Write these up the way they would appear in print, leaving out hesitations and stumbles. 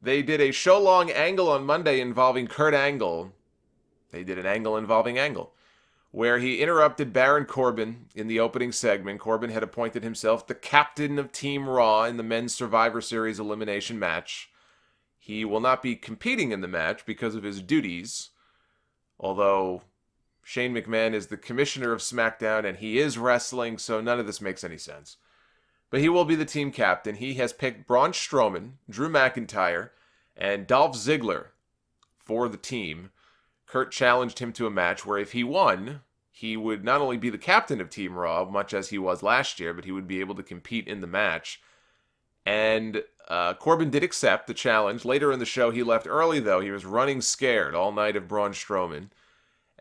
They did a show-long angle on Monday involving Kurt Angle. They did an angle involving Angle, where he interrupted Baron Corbin in the opening segment. Corbin had appointed himself the captain of Team Raw in the Men's Survivor Series elimination match. He will not be competing in the match because of his duties, although Shane McMahon is the commissioner of SmackDown and he is wrestling, so none of this makes any sense. But he will be the team captain. He has picked Braun Strowman, Drew McIntyre, and Dolph Ziggler for the team. Kurt challenged him to a match where if he won, he would not only be the captain of Team Raw, much as he was last year, but he would be able to compete in the match. And Corbin did accept the challenge. Later in the show, he left early, though. He was running scared all night of Braun Strowman.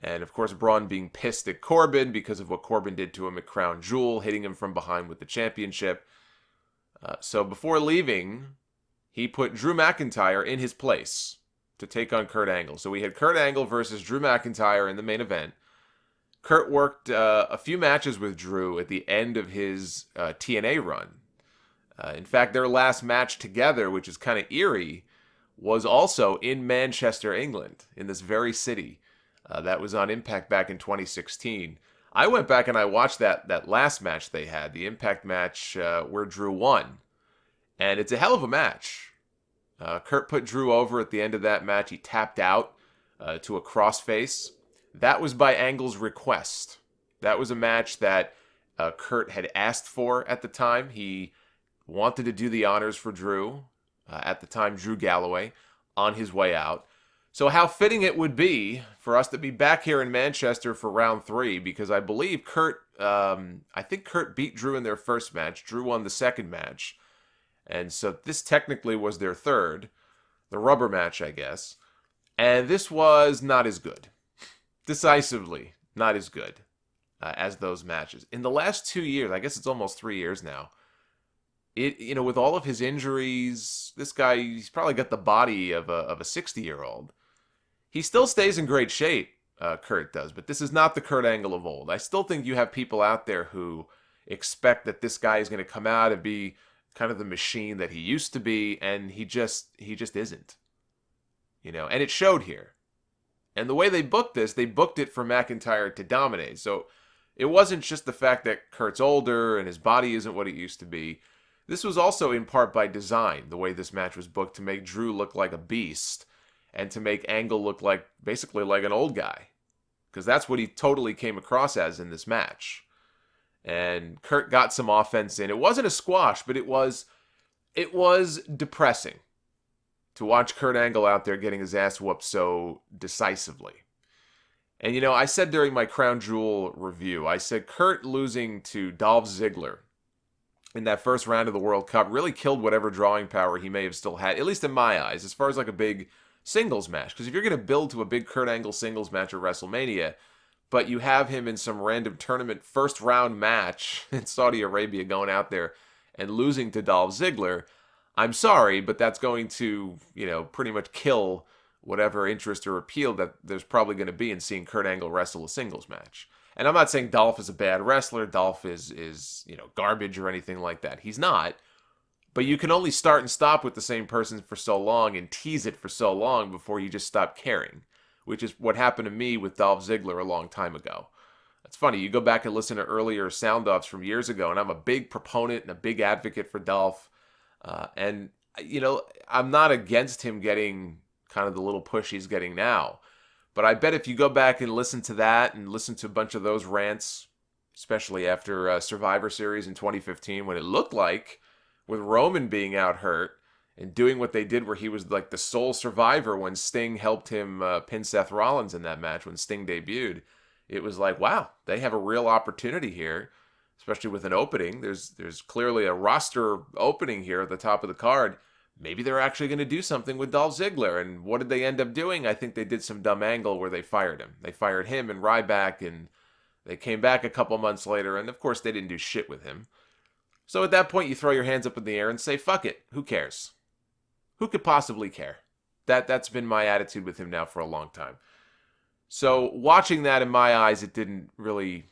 And, of course, Braun being pissed at Corbin because of what Corbin did to him at Crown Jewel, hitting him from behind with the championship. So before leaving, he put Drew McIntyre in his place to take on Kurt Angle. So we had Kurt Angle versus Drew McIntyre in the main event. Kurt worked a few matches with Drew at the end of his TNA run. In fact, their last match together, which is kind of eerie, was also in Manchester, England, in this very city. That was on Impact back in 2016. I went back and I watched that last match they had, the Impact match where Drew won. And it's a hell of a match. Kurt put Drew over at the end of that match. He tapped out to a crossface. That was by Angle's request. That was a match that Kurt had asked for at the time. He wanted to do the honors for Drew, at the time Drew Galloway, on his way out. So how fitting it would be for us to be back here in Manchester for round 3, because I believe I think Kurt beat Drew in their first match. Drew won the second match. And so this technically was their third, the rubber match, I guess. And this was not as good. Decisively not as good as those matches. In the last 2 years, I guess it's almost 3 years now, with all of his injuries, this guy, he's probably got the body of a 60-year-old. He still stays in great shape, Kurt does, but this is not the Kurt Angle of old. I still think you have people out there who expect that this guy is going to come out and be kind of the machine that he used to be, and he just isn't. And it showed here. And the way they booked this, they booked it for McIntyre to dominate. So it wasn't just the fact that Kurt's older and his body isn't what it used to be. This was also in part by design, the way this match was booked, to make Drew look like a beast and to make Angle look basically like an old guy. Because that's what he totally came across as in this match. And Kurt got some offense in. It wasn't a squash, but it was depressing to watch Kurt Angle out there getting his ass whooped so decisively. And I said during my Crown Jewel review, I said Kurt losing to Dolph Ziggler in that first round of the World Cup really killed whatever drawing power he may have still had, at least in my eyes, as far as like a big singles match. Because if you're going to build to a big Kurt Angle singles match at WrestleMania, but you have him in some random tournament first round match in Saudi Arabia going out there and losing to Dolph Ziggler, I'm sorry, but that's going to, pretty much kill whatever interest or appeal that there's probably going to be in seeing Kurt Angle wrestle a singles match. And I'm not saying Dolph is a bad wrestler. Dolph is garbage or anything like that. He's not. But you can only start and stop with the same person for so long and tease it for so long before you just stop caring, which is what happened to me with Dolph Ziggler a long time ago. It's funny, you go back and listen to earlier sound offs from years ago, and I'm a big proponent and a big advocate for Dolph. And I'm not against him getting kind of the little push he's getting now. But I bet if you go back and listen to that and listen to a bunch of those rants, especially after Survivor Series in 2015, when it looked like, with Roman being out hurt and doing what they did where he was like the sole survivor when Sting helped him pin Seth Rollins in that match when Sting debuted, it was like, wow, they have a real opportunity here, especially with an opening. There's clearly a roster opening here at the top of the card. Maybe they're actually going to do something with Dolph Ziggler. And what did they end up doing? I think they did some dumb angle where they fired him. They fired him and Ryback, and they came back a couple months later, and of course they didn't do shit with him. So at that point, you throw your hands up in the air and say, fuck it. Who cares? Who could possibly care? That's been my attitude with him now for a long time. So watching that, in my eyes, it didn't really,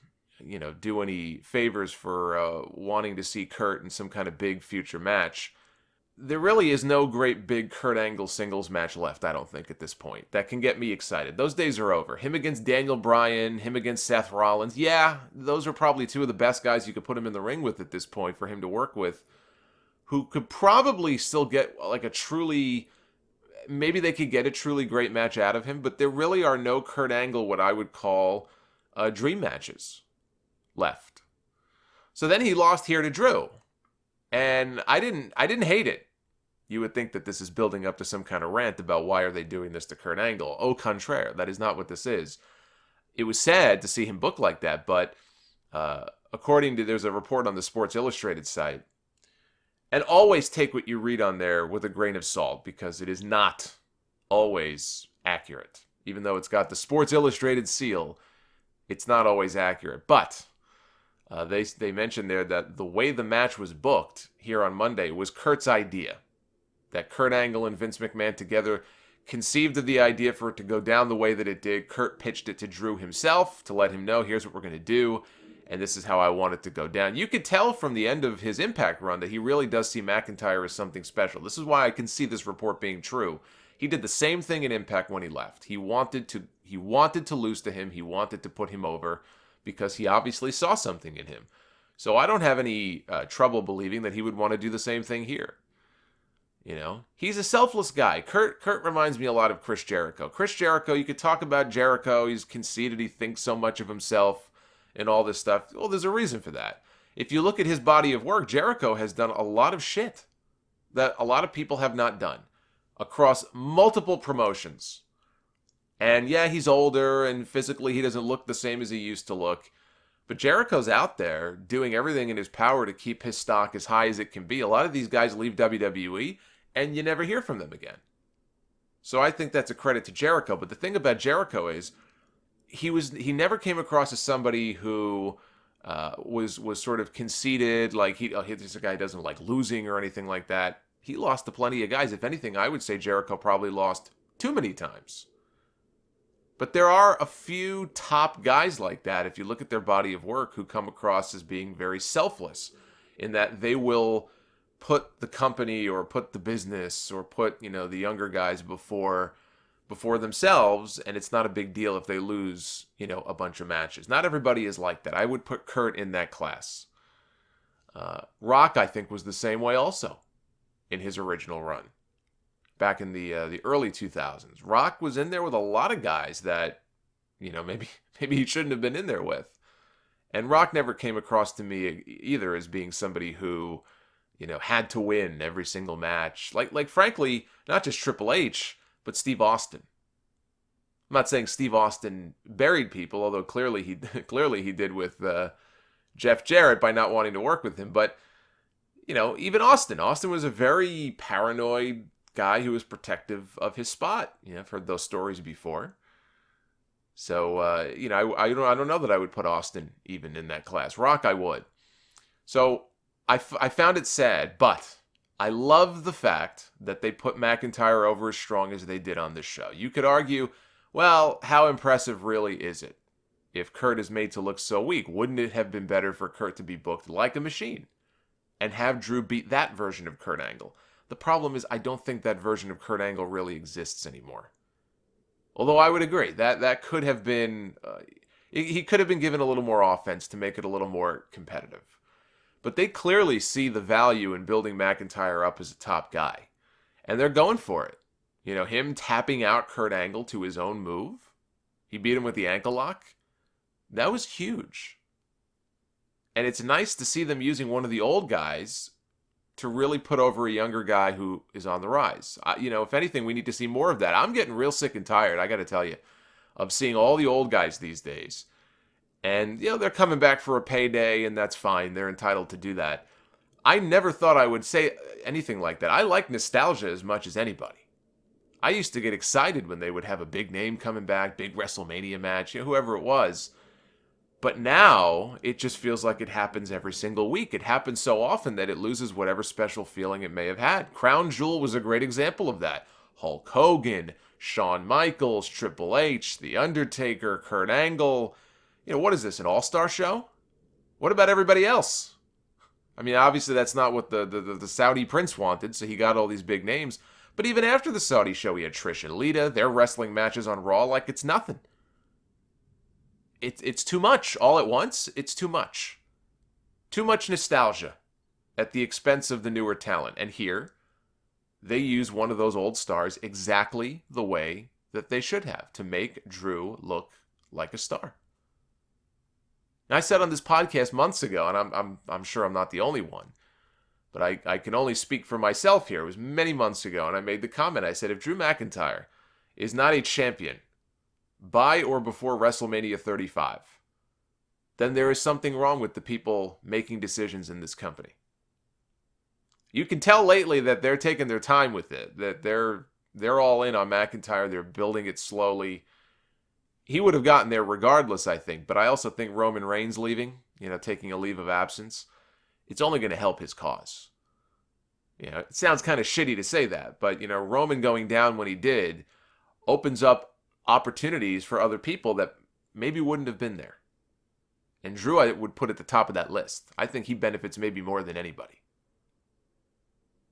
do any favors for wanting to see Kurt in some kind of big future match. there really is no great big Kurt Angle singles match left, I don't think, at this point, that can get me excited. Those days are over. Him against Daniel Bryan, him against Seth Rollins. Yeah, those are probably two of the best guys you could put him in the ring with at this point for him to work with, who could probably still get like a truly, maybe they could get a truly great match out of him, but there really are no Kurt Angle, what I would call dream matches left. So then he lost here to Drew. And I didn't hate it. You would think that this is building up to some kind of rant about why are they doing this to Kurt Angle. Au contraire, that is not what this is. It was sad to see him booked like that, but according to, there's a report on the Sports Illustrated site, and always take what you read on there with a grain of salt, because it is not always accurate. Even though it's got the Sports Illustrated seal, it's not always accurate. But they mentioned there that the way the match was booked here on Monday was Kurt's idea. That Kurt Angle and Vince McMahon together conceived of the idea for it to go down the way that it did. Kurt pitched it to Drew himself to let him know, here's what we're going to do, and this is how I want it to go down. You could tell from the end of his Impact run that he really does see McIntyre as something special. This is why I can see this report being true. He did the same thing in Impact when he left. He wanted to lose to him. He wanted to put him over, because he obviously saw something in him. So I don't have any trouble believing that he would want to do the same thing here. You know, he's a selfless guy. Kurt reminds me a lot of Chris Jericho. Chris Jericho, you could talk about Jericho. He's conceited. He thinks so much of himself and all this stuff. Well, there's a reason for that. If you look at his body of work, Jericho has done a lot of shit that a lot of people have not done across multiple promotions. And yeah, he's older, and physically he doesn't look the same as he used to look. But Jericho's out there doing everything in his power to keep his stock as high as it can be. A lot of these guys leave WWE, and you never hear from them again. So I think that's a credit to Jericho. But the thing about Jericho is, he never came across as somebody who was sort of conceited, like this guy doesn't like losing or anything like that. He lost to plenty of guys. If anything, I would say Jericho probably lost too many times. But there are a few top guys like that, if you look at their body of work, who come across as being very selfless, in that they will put the company or put the business or put, the younger guys before themselves, and it's not a big deal if they lose, a bunch of matches. Not everybody is like that. I would put Kurt in that class. Rock, I think, was the same way also in his original run. Back in the early 2000s. Rock was in there with a lot of guys that, maybe he shouldn't have been in there with. And Rock never came across to me either as being somebody who, had to win every single match. Like frankly, not just Triple H, but Steve Austin. I'm not saying Steve Austin buried people, although clearly he did with Jeff Jarrett by not wanting to work with him. But, even Austin. Austin was a very paranoid guy who was protective of his spot. I've heard those stories before. So, I don't know that I would put Austin even in that class. Rock, I would. So, I found it sad, but I love the fact that they put McIntyre over as strong as they did on this show. You could argue, well, how impressive really is it? If Kurt is made to look so weak, wouldn't it have been better for Kurt to be booked like a machine and have Drew beat that version of Kurt Angle? The problem is I don't think that version of Kurt Angle really exists anymore. Although I would agree, that could have been... he could have been given a little more offense to make it a little more competitive. But they clearly see the value in building McIntyre up as a top guy. And they're going for it. Him tapping out Kurt Angle to his own move. He beat him with the ankle lock. That was huge. And it's nice to see them using one of the old guys to really put over a younger guy who is on the rise. If anything, we need to see more of that. I'm getting real sick and tired, I got to tell you, of seeing all the old guys these days. And, they're coming back for a payday, and that's fine. They're entitled to do that. I never thought I would say anything like that. I like nostalgia as much as anybody. I used to get excited when they would have a big name coming back, big WrestleMania match, whoever it was. But now, it just feels like it happens every single week. It happens so often that it loses whatever special feeling it may have had. Crown Jewel was a great example of that. Hulk Hogan, Shawn Michaels, Triple H, The Undertaker, Kurt Angle. What is this, an all-star show? What about everybody else? I mean, obviously that's not what the Saudi prince wanted, so he got all these big names. But even after the Saudi show, he had Trish and Lita. They're wrestling matches on Raw like it's nothing. It's too much all at once. It's too much. Too much nostalgia at the expense of the newer talent. And here, they use one of those old stars exactly the way that they should have to make Drew look like a star. And I said on this podcast months ago, and I'm sure I'm not the only one, but I can only speak for myself here. It was many months ago, and I made the comment. I said, if Drew McIntyre is not a champion by or before WrestleMania 35, then there is something wrong with the people making decisions in this company. You can tell lately that they're taking their time with it, that they're all in on McIntyre. They're building it slowly. He would have gotten there regardless, I think, but I also think Roman Reigns leaving, taking a leave of absence, it's only going to help his cause. It sounds kind of shitty to say that, but, Roman going down when he did opens up opportunities for other people that maybe wouldn't have been there. And Drew, I would put at the top of that list. I think he benefits maybe more than anybody.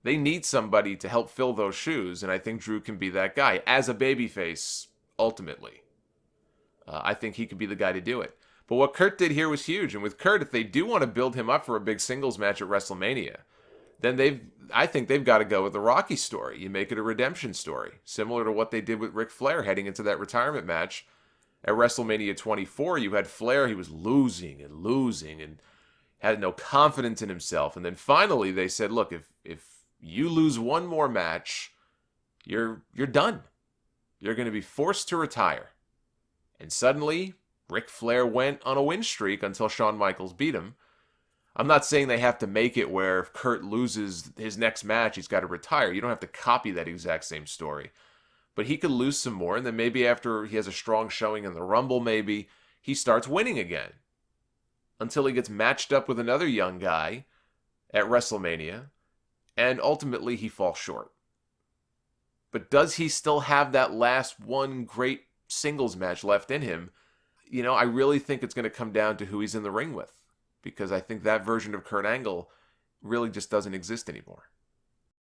They need somebody to help fill those shoes, and I think Drew can be that guy as a babyface, ultimately. I think he could be the guy to do it. But what Kurt did here was huge. And with Kurt, if they do want to build him up for a big singles match at WrestleMania, then I think they've got to go with the Rocky story. You make it a redemption story, similar to what they did with Ric Flair heading into that retirement match at WrestleMania 24. You had Flair, he was losing and had no confidence in himself. And then finally they said, look, if you lose one more match, you're done. You're going to be forced to retire. And suddenly, Ric Flair went on a win streak until Shawn Michaels beat him. I'm not saying they have to make it where if Kurt loses his next match, he's got to retire. You don't have to copy that exact same story. But he could lose some more, and then maybe after he has a strong showing in the Rumble, maybe he starts winning again. Until he gets matched up with another young guy at WrestleMania, and ultimately he falls short. But does he still have that last one great singles match left in him? I really think it's going to come down to who he's in the ring with, because I think that version of Kurt Angle really just doesn't exist anymore.